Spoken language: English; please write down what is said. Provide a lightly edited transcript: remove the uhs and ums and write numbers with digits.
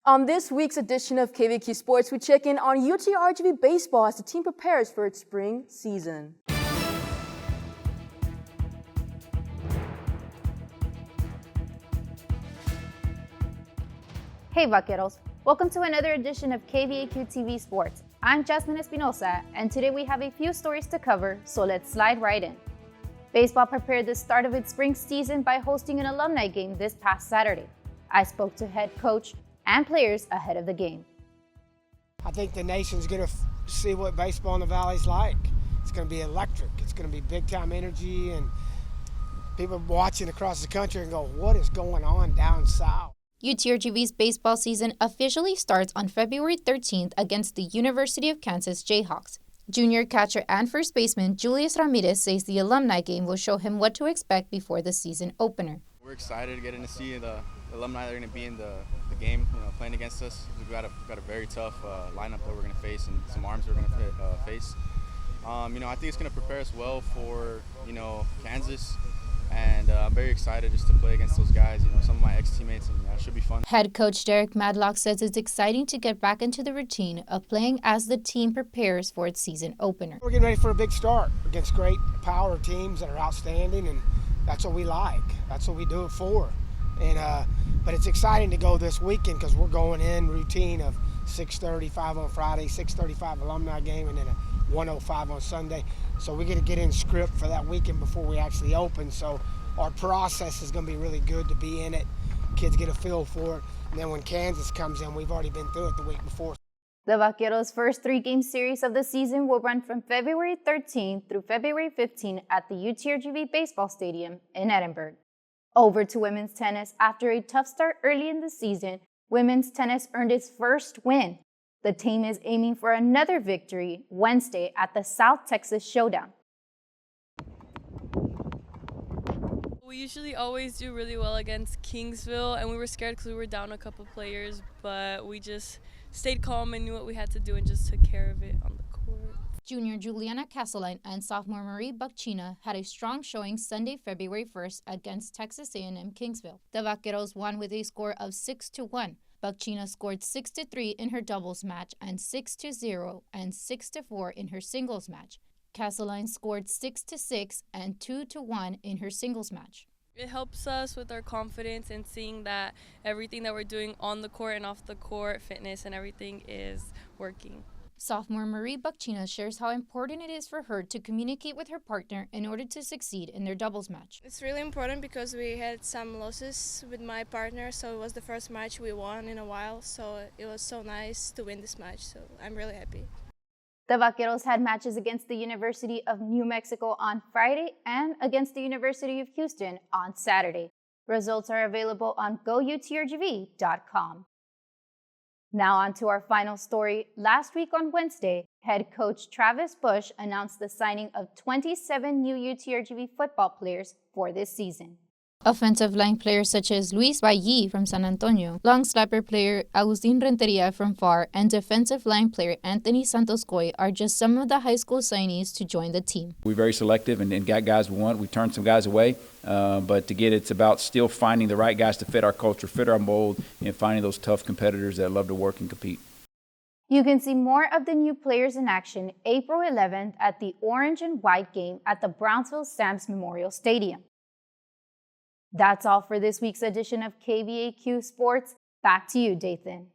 On this week's edition of KVQ Sports, we check in on UTRGV Baseball as the team prepares for its spring season. Hey Vaqueros, welcome to another edition of KVQ TV Sports. I'm Jasmine Espinosa, and today we have a few stories to cover, so let's slide right in. Baseball prepared the start of its spring season by hosting an alumni game this past Saturday. I spoke to head coach and players ahead of the game. I think the nation's going to see what baseball in the Valley's like. It's going to be electric. It's going to be big-time energy, and people watching across the country and go, what is going on down south? UTRGV's baseball season officially starts on February 13th against the University of Kansas Jayhawks. Junior catcher and first baseman Julius Ramirez says the alumni game will show him what to expect before the season opener. We're excited getting to see the alumni that are going to be in the game, playing against us. We've got a very tough lineup that we're going to face and some arms we're going to face. I think it's going to prepare us well for Kansas, and I'm very excited just to play against those guys. Some of my ex-teammates, and it should be fun. Head coach Derek Madlock says it's exciting to get back into the routine of playing as the team prepares for its season opener. We're getting ready for a big start against great power teams that are outstanding, and that's what we like. That's what we do it for. But it's exciting to go this weekend because we're going in routine of 6:35 on Friday, 6:35 alumni game, and then a 1:05 on Sunday. So we get to get in script for that weekend before we actually open. So our process is going to be really good to be in it. Kids get a feel for it. And then when Kansas comes in, we've already been through it the week before. The Vaqueros' first three-game series of the season will run from February 13th through February 15th at the UTRGV Baseball Stadium in Edinburgh. Over to women's tennis. After a tough start early in the season, women's tennis earned its first win. The team is aiming for another victory Wednesday at the South Texas Showdown. We usually always do really well against Kingsville, and we were scared because we were down a couple players, but we just stayed calm and knew what we had to do and just took care of it on the court. Junior Juliana Castelline and sophomore Marie Buckchina had a strong showing Sunday, February 1st against Texas A&M Kingsville. The Vaqueros won with a score of 6-1. Buckchina scored 6-3 in her doubles match and 6-0 and 6-4 in her singles match. Castelline scored 6-6 and 2-1 in her singles match. It helps us with our confidence and seeing that everything that we're doing on the court and off the court, fitness and everything is working. Sophomore Marie Buckchina shares how important it is for her to communicate with her partner in order to succeed in their doubles match. It's really important because we had some losses with my partner, so it was the first match we won in a while, so it was so nice to win this match, so I'm really happy. The Vaqueros had matches against the University of New Mexico on Friday and against the University of Houston on Saturday. Results are available on goutrgv.com. Now on to our final story. Last week on Wednesday, head coach Travis Bush announced the signing of 27 new UTRGV football players for this season. Offensive line players such as Luis Valli from San Antonio, long snapper player Agustin Renteria from FAR, and defensive line player Anthony Santos-Coy are just some of the high school signees to join the team. We're very selective and got guys we want. We turned some guys away, but to get it's about still finding the right guys to fit our culture, fit our mold, and finding those tough competitors that love to work and compete. You can see more of the new players in action April 11th at the Orange and White game at the Brownsville Stamps Memorial Stadium. That's all for this week's edition of KVAQ Sports. Back to you, Dathan.